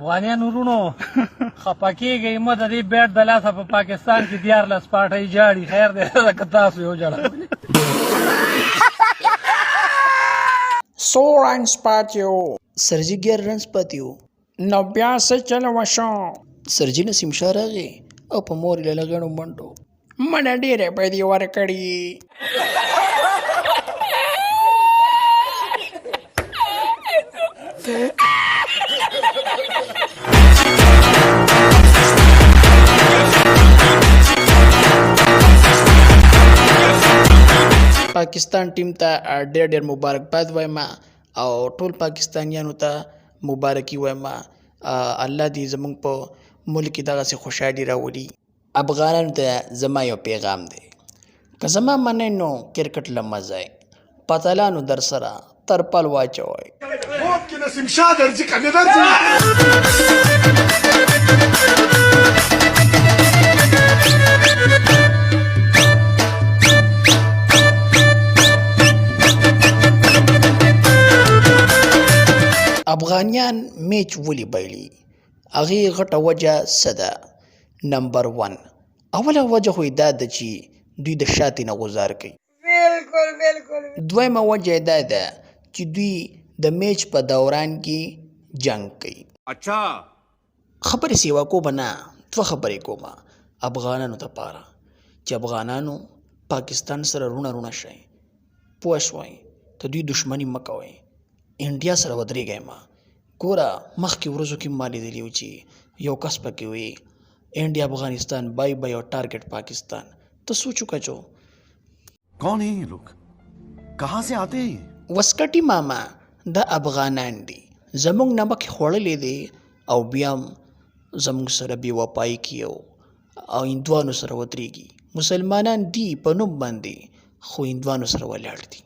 افغانانو ورونو خفه کېږئ مه د دې بیټ د لاسه په پاکستان کې 14 پاټۍ جاړي خیر دی که تاسو یې وجړولې سو رنز پاتې وو سرجي 11 رنز پاتې وو نو بیا څه چل وشو سرجي نسیم شاه راغی او په مور یې له لګڼو منډو مړه ډېرې پیسې ورکړي پاکستان ټیم ته ډېر ډېر مبارکباد وایم او ټول پاکستانیانو ته مبارکي وایم الله دې زموږ په ملک کې دغسې خوشحالي راولي افغانانو ته زما یو پیغام دی که زما منئ نو کرکټ له مزه پتلانو در سره ترپل واچوئ خوب کې نسیم شاه درځي که نه درځي افغانیان میچ ولې بایلي هغې غټه وجه څه ده نمبر 1 اوله وجه خو یې دا ده چې دوی د شاتې نه غوزار کوي دویمه وجه یې دا ده چې دوی د میچ په دوران کې جنگ کوي خبرې سیوا کومه نه دوه خبرې کومه افغانانو دپاره چې افغانانو پاکستان سره رونه شئ پوه شوئ ته دوی دشمني مه کوئ انډیا سره ودرېږئ مه ګوره مخکې ورځو کې ما لیدلي و چې یو کس پکې وي انډیا افغانستان بای بای او ټارګټ پاکستان ته سوچ وکړو کون ہے یہ لوگ کہاں سے آتے ہیں وسکټي ماما د افغانان دي زموږ نه مخکې خوړلې دي او بیا هم زموږ سره بې وفایي کوي او هندوانو سره ودرېږي مسلمانان دي په نوم باندې خو هندوانو سره ولاړ دي